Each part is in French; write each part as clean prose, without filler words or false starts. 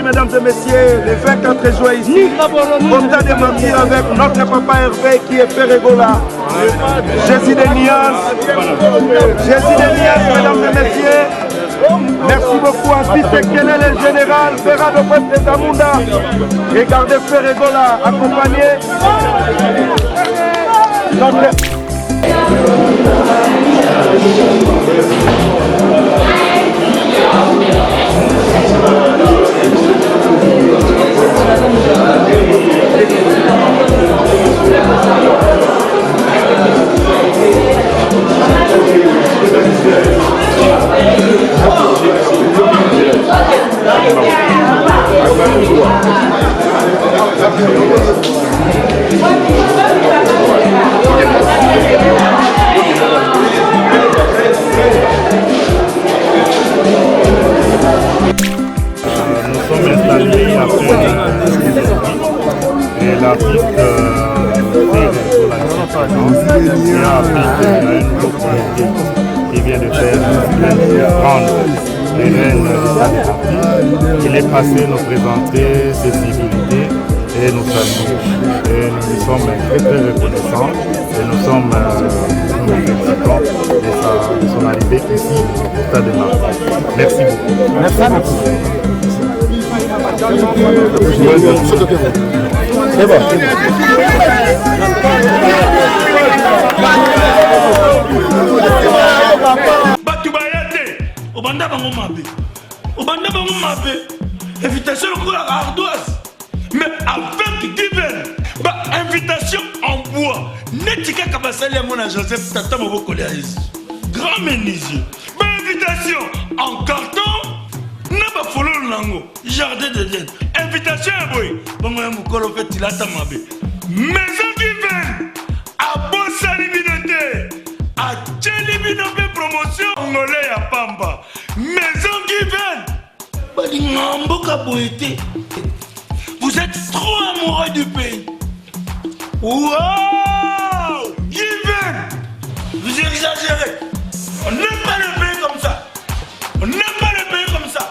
Mesdames et messieurs, les 24 juin ici, Content de Mamie avec notre papa Hervé qui est Ferregola. Jésus de Nias, mesdames et messieurs. Merci beaucoup à Fils Kelele, le général, Ferrado Peste Zamunda et gardez Ferregola accompagné. Nous sommes installés après et l'Afrique qui vient de faire prendre les rênes de il est passé nous présenter ses civilités et nous saluer. Et nous sommes très très reconnaissants et nous sommes nous félicitons de son arrivée ici au Stade de Marseille. Merci beaucoup. Merci beaucoup. C'est bon. Invitation à la ardoise, mais avec Given, invitation en bois. Netika Kabasali à mon Joseph Tata Moboko grand menuisier. Invitation en carton, n'a pas follow lango, jardin de Dieu. Invitation à boy, bon moi mon fait il a tamabé. Maison Given, à Bossa Libinoté, à Tchelibinoté promotion, Angolais à Pamba. Maison Given. Vous êtes trop amoureux du pays. Wow! Given! Vous exagérez. On n'aime pas le pays comme ça. On n'aime pas le pays comme ça.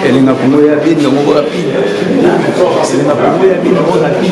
Elinga Congo ya bini na Congo ya bini. Elinga Congo ya bini na Congo ya bini.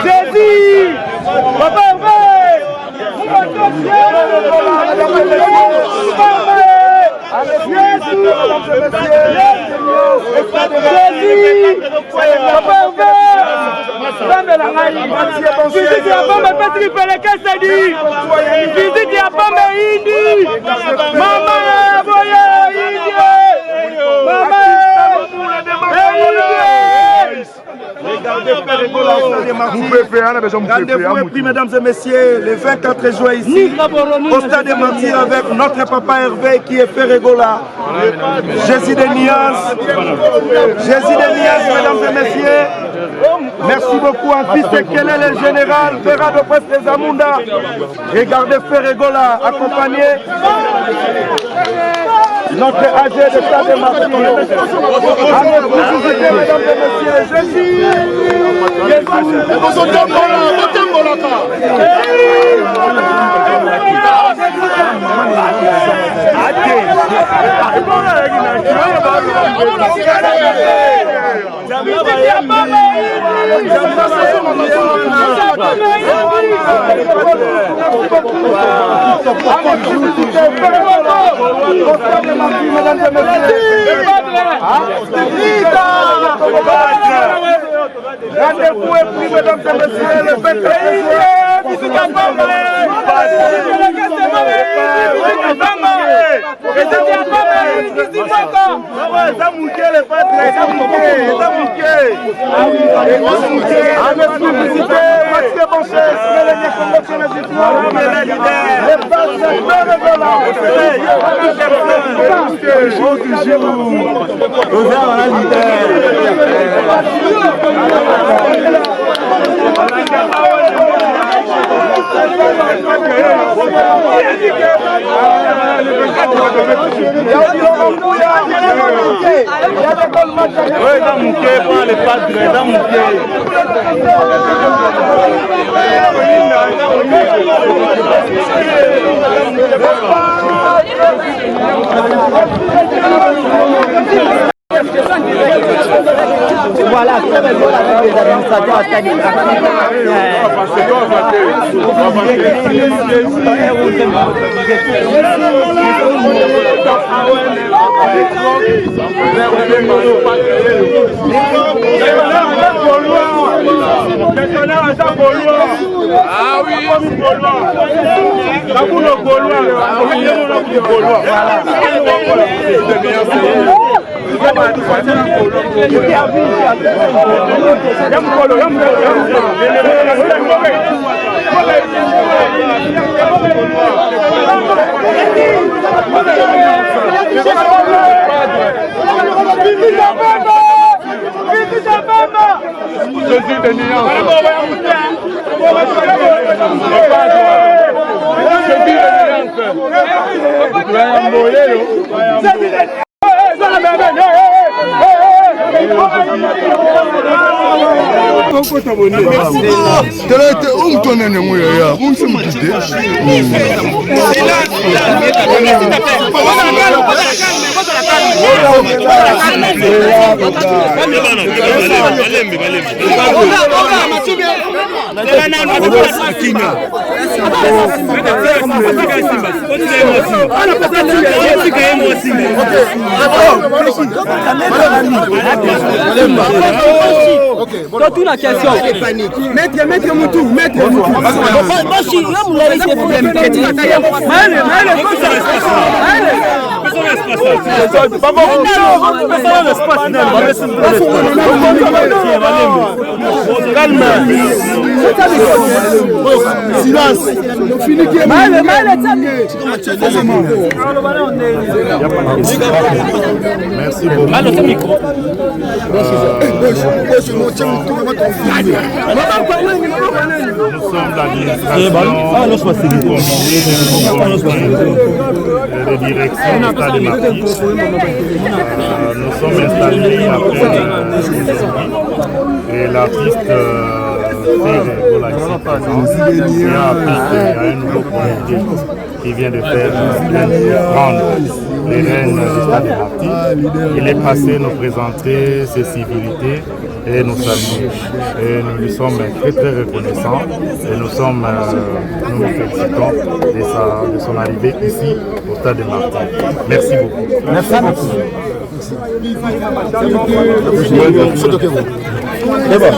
Jésus, Papa Rendez-vous est pris, mesdames et messieurs, le 24 juin ici, au stade des Martyrs, avec notre papa Hervé qui est Ferregola, Jésus de Niance, mesdames et messieurs. Merci beaucoup, en fils de quel est le général Ferrado Prestes Zamunda. Regardez Ferregola accompagné notre AG de stade des Martyrs. Allez vous visiter, mesdames et messieurs, Jésus. Rendez-vous est pris, mesdames et messieurs, le 24 Voilà, avec les administrateurs à ah oui, Toute la question. Maître Moutou, maître Moutou. Calme. Silence. Merci beaucoup. Nous sommes l'administration de direction du Stade des Martyrs. Nous sommes installés après et l'artiste Ferregola ici présent et a appris qu'il y a un nouveau collectif qui vient de faire prendre les rênes du Stade des Martyrs. Il est passé nous présenter ses civilités et nous saluer. Et nous lui sommes très très reconnaissants et nous nous félicitons de son arrivée ici au Stade des Martyrs. Merci beaucoup. Merci beaucoup. C'est bon.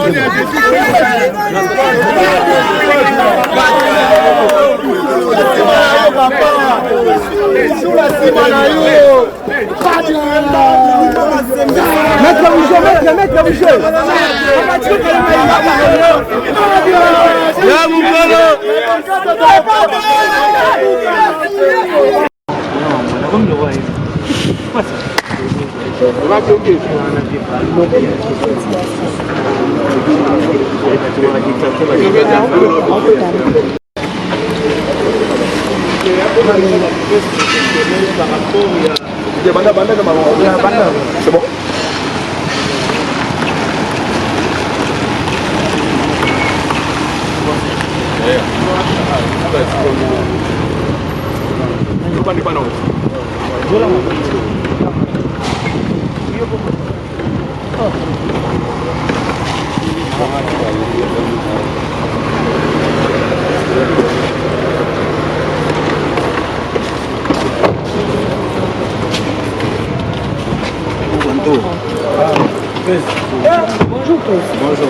Bonjour.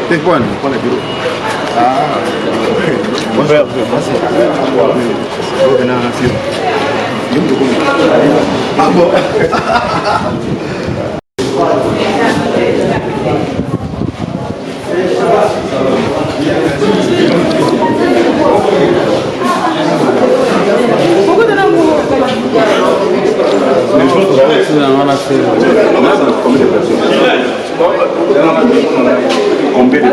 T'es quoi, on est bureau. Ah, bonjour. Ah bon. Combien de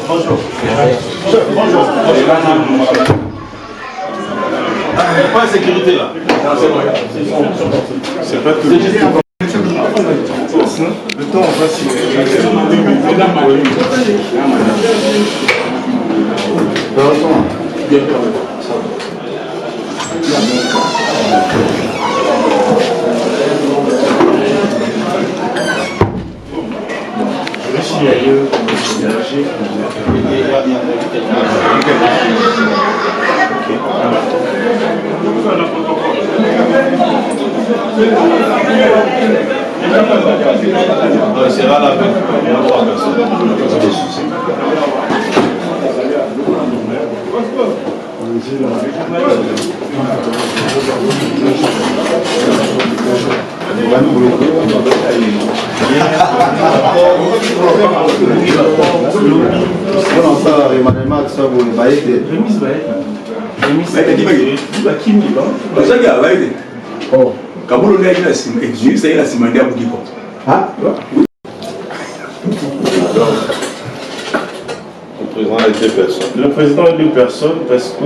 Bonjour. Pas de sécurité là. C'est pas tout. Le temps on va s'y. C'est là la peine. Le président est deux personnes parce que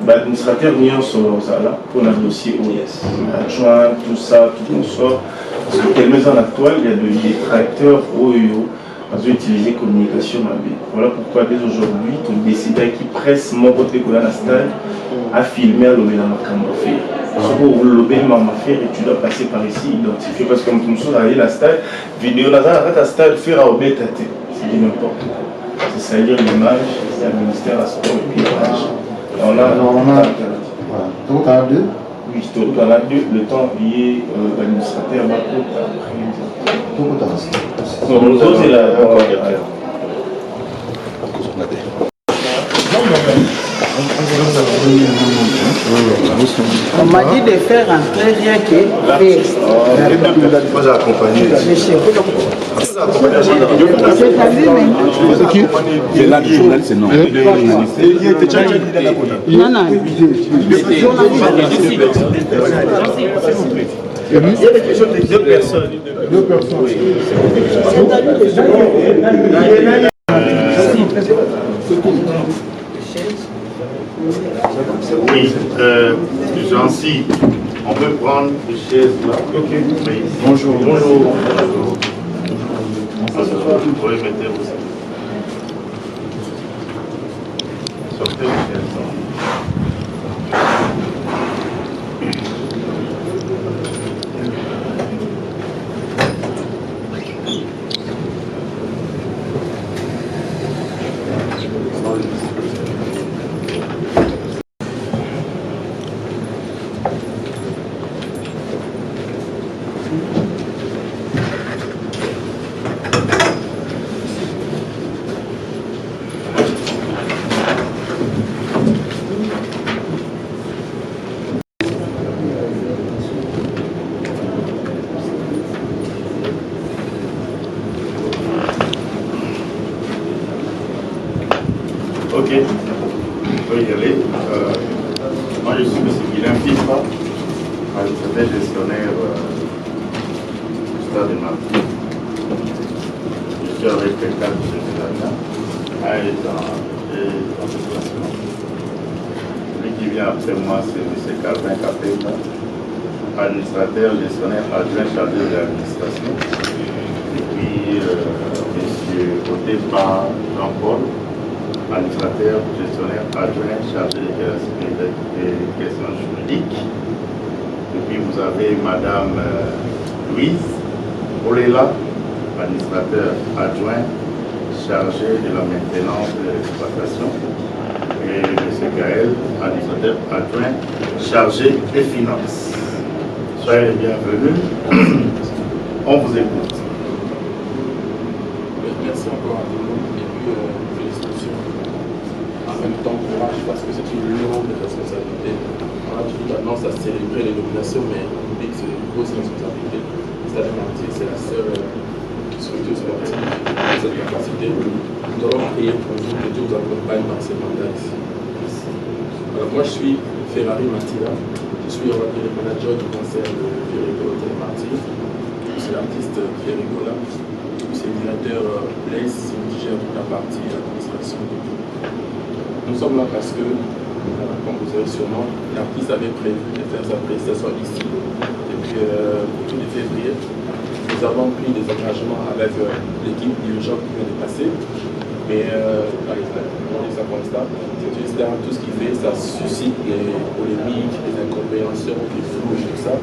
l'administrateur n'y en sort là pour un dossier OS. Adjoint, tout ça, tout consort. Parce que quelle maison actuelle, il y a des tracteurs OEO utiliser communication. Voilà pourquoi dès aujourd'hui, tu décides qui presse mon côté qu'on a la stade à filmer à l'obéir dans la caméra. Pour l'obéir dans ma faire et tu dois passer par ici, identifier parce que comme tu me souviens, la stade, vidéo, dans la stade, faire à obéir tâter. C'est n'importe quoi. C'est salir l'image, c'est le ministère de la sport et puis l'image. On a donc on a deux. Oui, on a deux, le temps lié à l'administrateur, après. Non, nous autres, c'est la. On m'a dit de faire entrer rien que Moi j'ai accompagné. C'est qui? C'est là le journaliste, non. Non, non. Deux personnes. Oui, Jean-Si, on peut prendre des chaises là. Ok. Oui. Bonjour. Bonjour. Vous pouvez mettre aussi. Sortez les chaises. Ok, on peut y aller. Moi je suis M. Guilain Fifa, administrateur gestionnaire du stade de Martyr. Je suis avec le cadre de Sénat dans ce classement. Celui qui vient après moi, c'est M. Calvin Capeta, administrateur gestionnaire adjoint chargé de l'administration. Et puis M. voté par Jean-Paul, administrateur, gestionnaire, adjoint, chargé des questions juridiques. Et puis vous avez Madame Louise Olela, administrateur adjoint, chargé de la maintenance de l'exploitation. Et M. Gaël, administrateur adjoint, chargé des finances. Soyez les bienvenus. On vous écoute. Merci encore à tout le monde. Et puis, félicitations. En même temps, courage, parce que c'est une lourde responsabilité. On a toujours tendance à célébrer les nominations, mais on oublie que c'est une grosse responsabilité. Le Stade de Martyr, c'est la seule structure sportive à cette capacité. Nous allons prier pour vous que Dieu vous accompagne dans ces mandats ici. Alors, moi, je suis Ferrari Matila. Je suis le manager du concert de Ferrigola de Martyr. C'est l'artiste Ferrigola. C'est le directeur Blaise qui gère toute la partie administration. Nous sommes là parce que, comme vous savez sûrement, l'artiste avait prévu de faire sa prestation ici depuis tout février. Nous avons pris des engagements avec l'équipe dirigeante qui vient de passer. Mais dans les circonstances, c'est juste tout ce qui fait, ça suscite des polémiques, des incompréhensions, des flous et tout ça.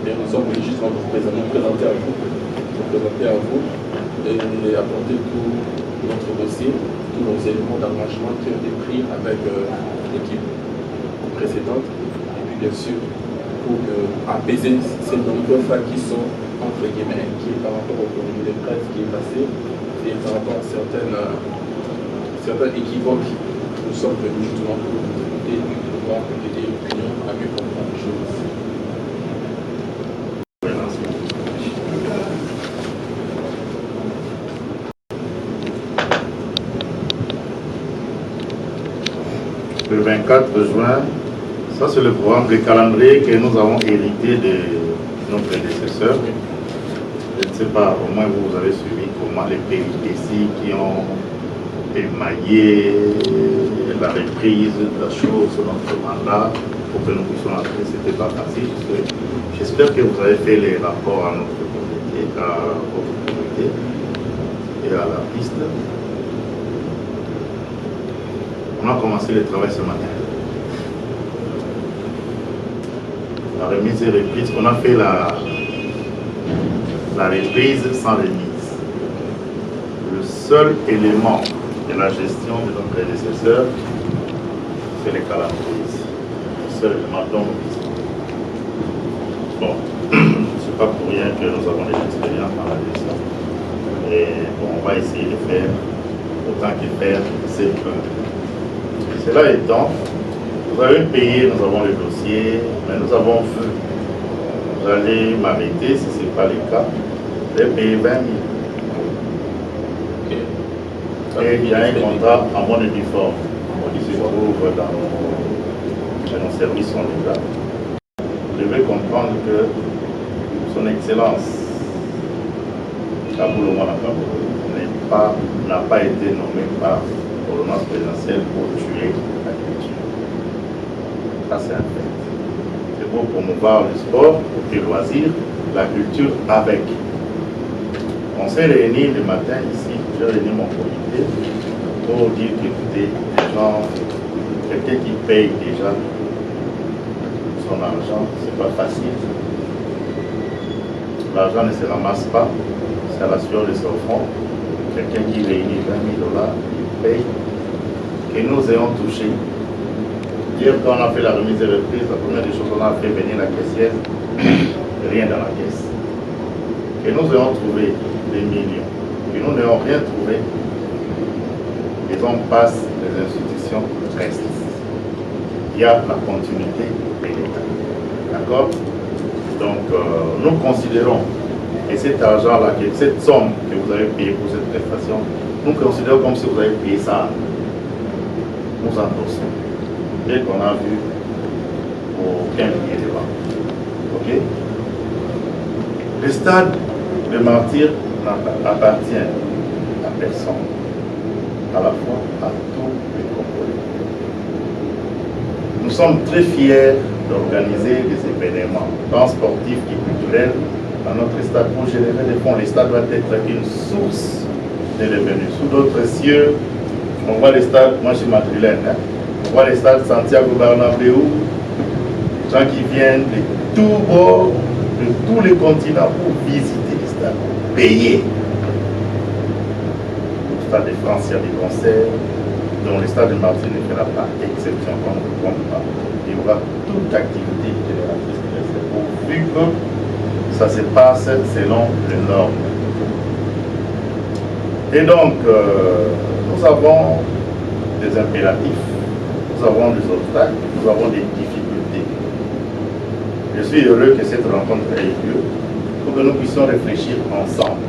Mais nous sommes obligés de nous présenter à vous, et apporter tout notre dossier, tous nos éléments d'engagement qui ont été pris avec l'équipe précédente. Et puis bien sûr, pour apaiser ces nombreux faits qui sont entre guillemets inquiets par rapport au communiqué de presse qui est passé et par rapport à certains équivoques. Nous sommes venus justement pour vous écouter et pouvoir aider l'opinion à mieux comprendre les choses. Le 24 juin, ça c'est le programme, le calendrier que nous avons hérité de nos prédécesseurs. Je ne sais pas, au moins vous avez suivi comment les péripéties qui ont émaillé la reprise de la chose sur notre mandat pour que nous puissions entrer, c'était pas facile. J'espère que vous avez fait les rapports à notre comité, à votre comité. et à la piste. On a commencé le travail ce matin. La remise et reprise, on a fait la reprise sans remise. Le seul élément de la gestion de nos prédécesseurs, c'est les calendriers. Le seul élément dont nous disons. Bon, c'est pas pour rien que nous avons des expériences dans la gestion. Et bon, on va essayer de faire autant que faire, c'est peu. Cela étant, vous avez payé, nous avons le dossier, mais nous avons vu. Vous allez m'arrêter si ce n'est pas le cas. Vous avez payé 20 000. Okay. Et il y a un contrat en bonne et due forme qui se trouve dans nos services sont déjà. Vous devez comprendre que son Excellence, Kaboul Ouanaka, n'a pas été nommé par l'ordonnance présidentielle pour tuer la culture. Ça, c'est un fait. C'est pour promouvoir le sport et le loisir, la culture avec. On s'est réunis le matin ici, j'ai réuni mon comité pour dire qu'écoutez, les gens, quelqu'un qui paye déjà son argent, c'est pas facile. L'argent ne se ramasse pas, c'est à la sueur de son front. Quelqu'un qui réunit 20 000 $, il paye, que nous ayons touché. Hier, quand on a fait la remise et reprise, la première des choses, on a fait venir la caissière, rien dans la caisse. Que nous ayons trouvé des millions, que nous n'ayons rien trouvé, les hommes passent, les institutions restent. Il y a la continuité de l'État. D'accord? Donc, nous considérons, et cet argent-là, cette somme que vous avez payée pour cette prestation, nous considérons comme si vous avez payé ça. Nous endossons. Dès qu'on a vu aucun billet de banque. Ok? Le stade de Martyrs appartient à personne, à la fois à tous les Congolais. Nous sommes très fiers d'organiser des événements, tant sportifs que culturels, dans notre stade pour générer des fonds. Le stade doit être une source de revenus. Sous d'autres cieux, on voit les stades, moi je suis madrilène, hein? On voit les stades Santiago Bernabéu, gens qui viennent de tous bords, de tous les continents pour visiter les stades, payer. Au stade de France, il y a des concerts, dont le stade de Martinique ne fera pas exception quand on ne compte pas. Il y aura toute activité génératrice de recettes, pourvu que ça se passe selon les normes. Et donc, nous avons des impératifs, nous avons des obstacles, nous avons des difficultés. Je suis heureux que cette rencontre ait lieu pour que nous puissions réfléchir ensemble.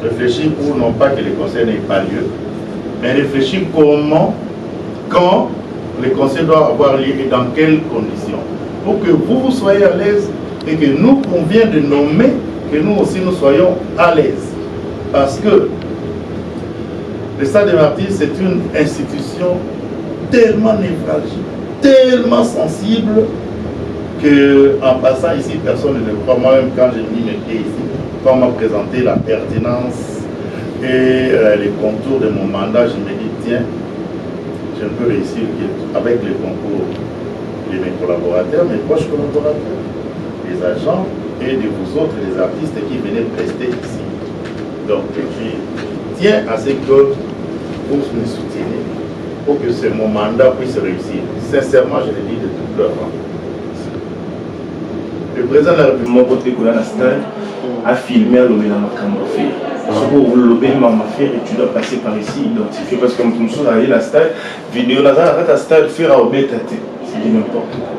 Réfléchir pour non pas que les conseils n'aient pas lieu, mais réfléchir comment, quand les conseils doivent avoir lieu et dans quelles conditions. Pour que vous soyez à l'aise et que nous convient de nommer, que nous aussi nous soyons à l'aise. Parce que le Stade des Martyrs, c'est une institution tellement névralgique, tellement sensible, qu'en passant ici, personne ne le croit. Moi-même, quand j'ai mis mes pieds ici, quand on m'a présenté la pertinence et les contours de mon mandat, je me dis, tiens, je ne peux réussir qu'avec les concours de mes collaborateurs, mes proches collaborateurs, les agents et de vous autres, les artistes qui venaient prester ici. Donc, je tiens à ce que vous me souteniez pour que mon mandat puisse réussir. Sincèrement, je le dis de tout cœur. Le président de la République, mon côté a filmé à l'Omena Makamafé. Pour l'Obé Mamafé, et tu dois passer par ici, identifier. Parce que comme tout le monde a dit, la stade, vidéo, la stade, faire à Obé Tate. C'est dit n'importe quoi.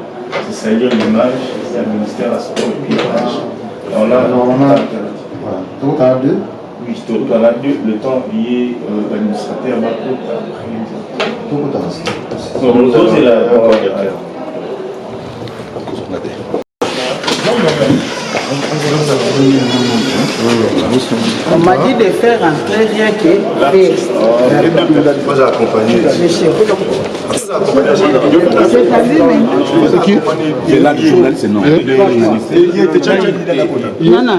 C'est salir l'image, c'est un ministère à sport et puis l'image. On a. Donc, à deux. Oui, c'est tout à la deux, le temps lié l'administrateur va tout. Nous autres, c'est la. On m'a dit de faire entrer rien que Moi j'ai accompagné. C'est qui? C'est là, le journaliste, non. non.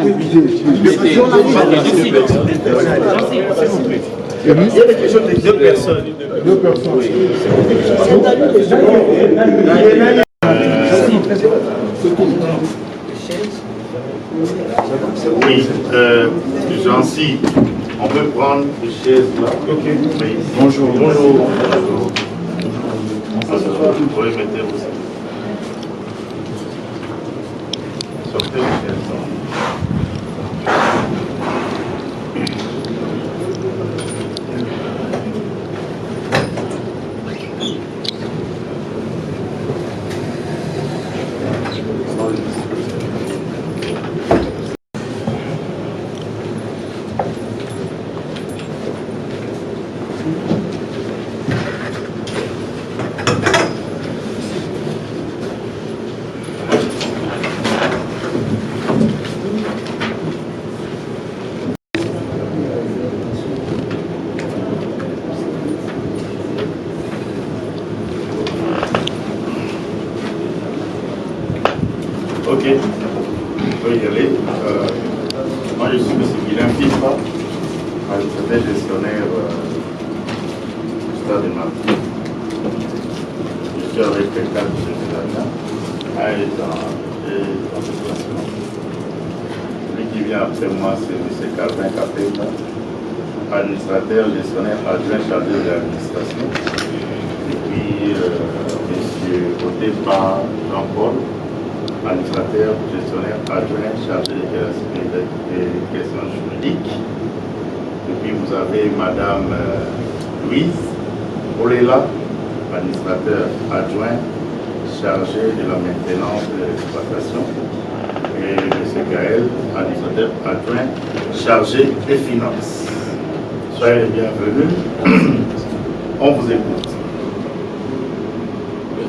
Il y a des questions de 2 personnes. 2 personnes. Oui. Oui, Jancy, on peut prendre des chaises là. Ok. Oui. Bonjour. Bonjour. Vous pouvez mettre aussi. Sortez les chaises. Ok, on peut y aller. Moi je suis M. Guilain Fifa, administrateur gestionnaire du stade de Martin. Je suis avec les 4 chefs d'État dans ce classement. Celui qui vient après moi, c'est M. Calvin Capella, administrateur gestionnaire adjoint chargé de l'administration. Et puis M. Otepa Jean-Paul, administrateur, gestionnaire, adjoint, chargé des questions juridiques. Et puis vous avez Madame Louise Olela, administrateur adjoint, chargé de la maintenance de l'exploitation. Et M. Gaël, administrateur adjoint, chargé des finances. Soyez les bienvenus. On vous écoute.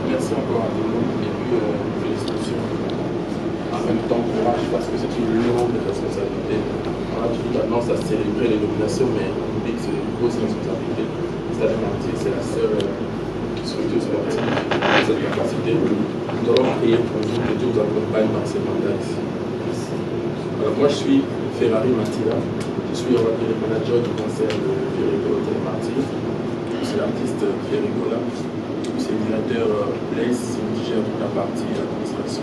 Merci encore à tout le monde et puis félicitations. En même temps, courage parce que c'est une lourde responsabilité. On a toujours tendance à célébrer les nominations, mais on oublie que c'est une grosse responsabilité. C'est-à-dire que c'est la seule structure sportive de cette capacité. Nous allons prier pour vous que Dieu vous accompagne dans ces mandats ici. Alors moi, je suis Ferrari Matila. Je suis le manager du concert de Fierigola Télépartie. C'est l'artiste Fierigola. C'est le directeur Blaise qui gère toute la partie administration.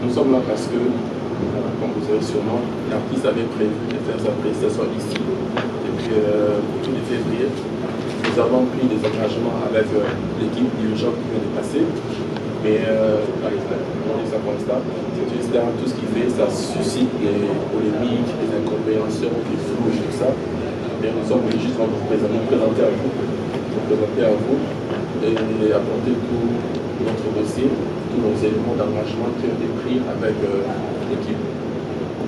Nous sommes là parce que, comme vous savez sûrement, l'artiste avait prévu de faire sa prestation ici. Et puis, au tout de février, nous avons pris des engagements avec l'équipe dirigeante qui vient de passer. Mais, par exemple, on dit ça comme ça, c'est juste tout ce qui fait, ça suscite des polémiques, des incompréhensions, des flous et tout ça. Mais nous sommes obligés de nous présenter à vous. Et apporter tout notre dossier, tous nos éléments d'engagement qui ont été pris avec l'équipe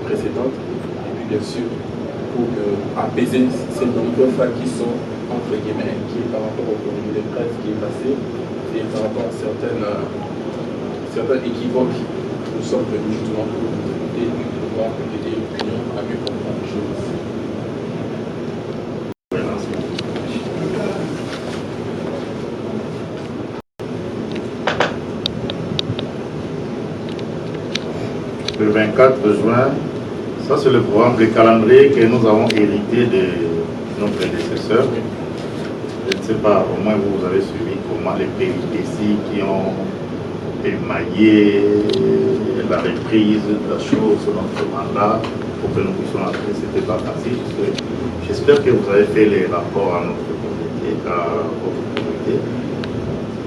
précédente. Et puis bien sûr, pour apaiser ces nombreux faits qui sont entre guillemets inquiets par rapport au communiqué de presse qui est passé et par rapport à certains équivoques. Nous sommes venus justement pour vous écouter et pouvoir aider l'opinion à mieux comprendre les choses. Le 24 juin, ça c'est le programme, le calendrier que nous avons hérité de nos prédécesseurs. Je ne sais pas, au moins vous avez suivi comment les péripéties qui ont émaillé la reprise de la chose sur notre mandat pour que nous puissions entrer, c'était pas facile. J'espère que vous avez fait les rapports à notre comité, à votre comité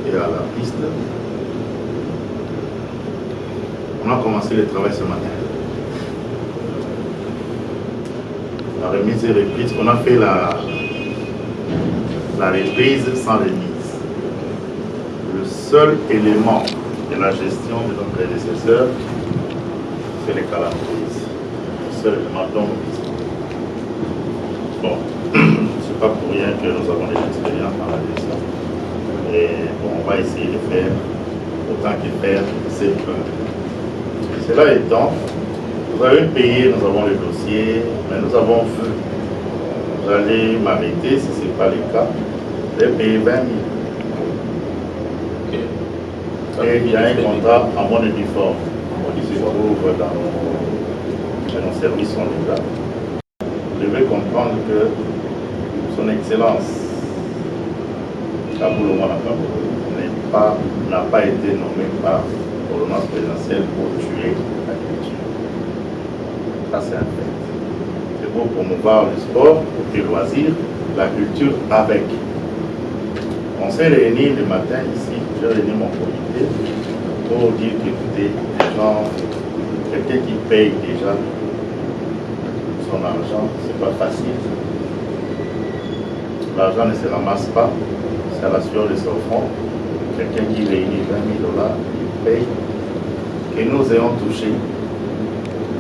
et à la piste. On a commencé le travail ce matin. La remise et reprise, on a fait la reprise sans remise. Le seul élément de la gestion de nos prédécesseurs, c'est les calendriers. Le seul élément dont nous disposons. Bon, c'est pas pour rien que nous avons des expériences dans la gestion. Et bon, on va essayer de faire autant que faire, c'est peu. Cela étant, vous avez payé, nous avons le dossier, mais nous avons vu, vous allez m'arrêter si ce n'est pas le cas, vous avez payé 20 000. Et il y a un contrat en bonne et due forme qui se trouve dans nos services en l'État. Vous devez comprendre que son Excellence Kaboulou Manaka n'a pas été nommé par l'ordonnance présidentielle pour tuer la culture. Ça, c'est un fait. C'est pour promouvoir le sport, le loisir, la culture avec. On s'est réunis le matin ici, j'ai réuni mon comité pour dire qu'écoutez, les gens, quelqu'un qui paye déjà son argent, c'est pas facile. L'argent ne se ramasse pas, c'est à la sueur de son front. Quelqu'un qui réunit 20 000 $, il paye. Que nous ayons touché.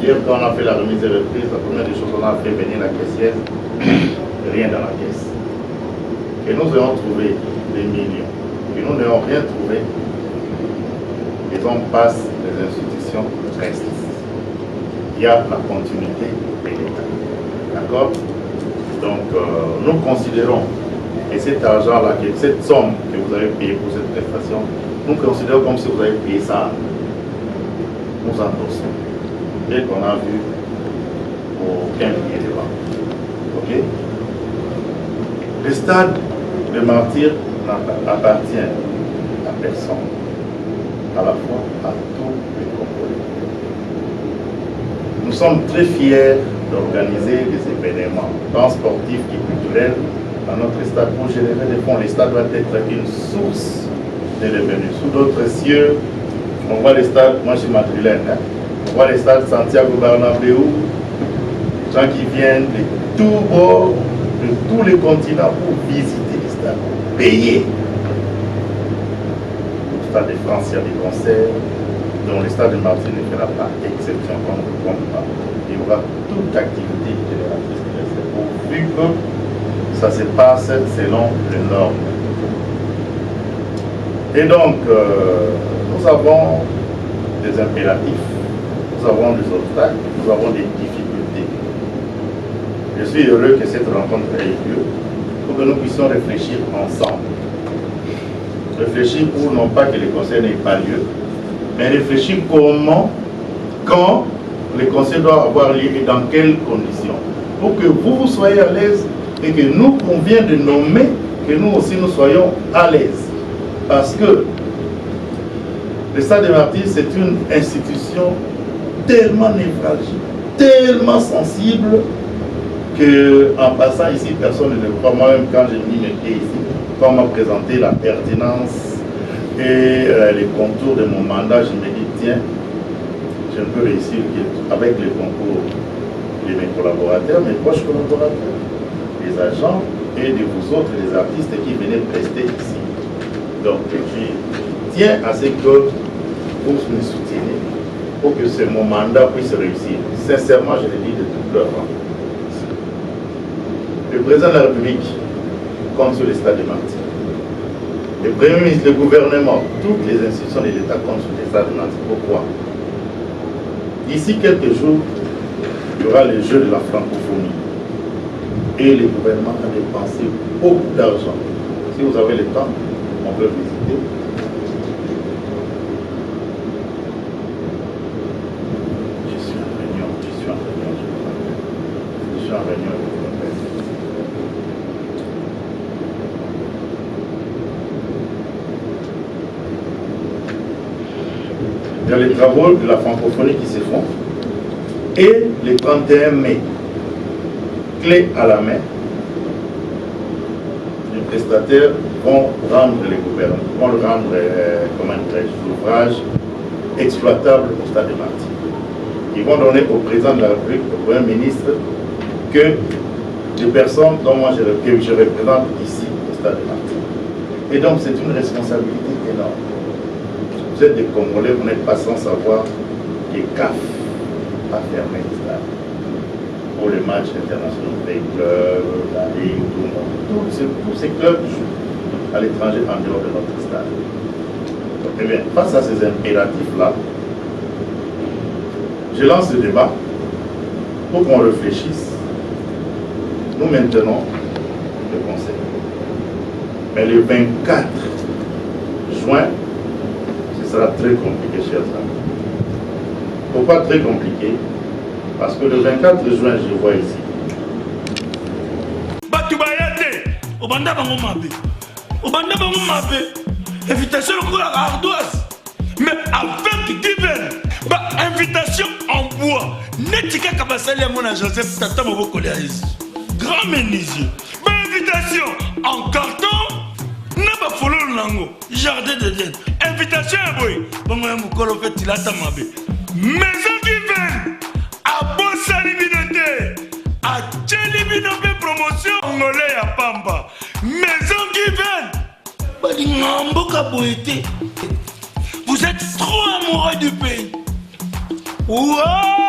Hier, quand on a fait la remise de reprise, la première des choses, on a fait venir la caissière, rien dans la caisse. Que nous ayons trouvé des millions, que nous n'ayons rien trouvé, les hommes passent, les institutions restent. Il y a la continuité de l'État. D'accord? Donc, nous considérons, et cet argent-là, cette somme que vous avez payée pour cette prestation, nous considérons comme si vous avez payé ça. Nous endossons. Dès qu'on a vu aucun billet de banque. Ok? Le stade de Martyrs appartient à personne, à la fois à tous les Congolais. Nous sommes très fiers d'organiser des événements, tant sportifs que culturels, dans notre stade pour générer des fonds. Le stade doit être une source de revenus. Sous d'autres cieux, on voit les stades, moi je suis madrilène, hein? On voit les stades Santiago Bernabéu, les gens qui viennent de tous bords, de tous les continents pour visiter les stades, payer. Au stade de France, il y a des concerts, dont le stade de Martyrs ne fera pas exception, qu'on ne compte pas. Il y aura toute activité génératrice de l'essai, pourvu que ça se passe selon les normes. Et donc, nous avons des impératifs, nous avons des obstacles, nous avons des difficultés. Je suis heureux que cette rencontre ait lieu pour que nous puissions réfléchir ensemble. Réfléchir pour non pas que les conseils n'aient pas lieu, mais réfléchir comment, quand les conseils doivent avoir lieu et dans quelles conditions. Pour que vous soyez à l'aise et que nous convient de nommer, que nous aussi nous soyons à l'aise. Parce que le stade de Martyrs, c'est une institution tellement névralgique, tellement sensible, qu'en passant ici, personne ne le croit. Moi-même, quand j'ai mis mes pieds ici, quand on m'a présenté la pertinence et les contours de mon mandat, je me dis, tiens, je ne peux réussir qu'avec les concours de mes collaborateurs, mes proches collaborateurs, les agents et de vous autres, les artistes qui venaient prester ici. Donc, je tiens à ce que vous me souteniez pour que mon mandat puisse réussir. Sincèrement, je le dis de tout cœur. Le président de la République compte sur le stade de Martyrs. Le Premier ministre, le gouvernement, toutes les institutions de l'État comptent sur le stade de Martyrs. Pourquoi? D'ici quelques jours, il y aura les Jeux de la francophonie. Et le gouvernement a dépensé beaucoup d'argent. Si vous avez le temps, on peut visiter. Je suis en réunion. Il y a les travaux de la francophonie qui se font. Et le 31 mai, clé à la main, les prestataires vont rendre l'ouvrage exploitable au stade de Martyrs. Ils vont donner au président de la République, au Premier ministre, que les personnes dont moi je représente ici au stade de Martyrs. Et donc c'est une responsabilité énorme. Vous êtes des Congolais, vous n'êtes pas sans savoir que CAF a fermé le stade pour les matchs internationaux des clubs, la Ligue, tout le monde. Tous ces clubs jouent à l'étranger en dehors de notre stade. Donc, eh bien, face à ces impératifs-là, je lance le débat pour qu'on réfléchisse. Nous maintenons le conseil. Mais le 24 juin, ce sera très compliqué, chers amis. Pourquoi très compliqué? Parce que le 24 juin, je vois ici. Batubayate, Obanda bango mabe. Obanda bango mabe. Invitation à ardoise. Mais avec divers. Bah, invitation en bois. Netika Kabasali à mon Joseph Tata Moboko Léaïs. Grand menuisier. Bah, invitation en carton. N'a pas follow lango. Jardin de Dieu. Invitation à boy. Bon, moi, mon colo fait il a ta mabe. Maison divers. À Bossa Libinoté. À Tchelibinoté promotion. Angolais à Pamba. Maison divers. Vous êtes trop amoureux du pays. Wow!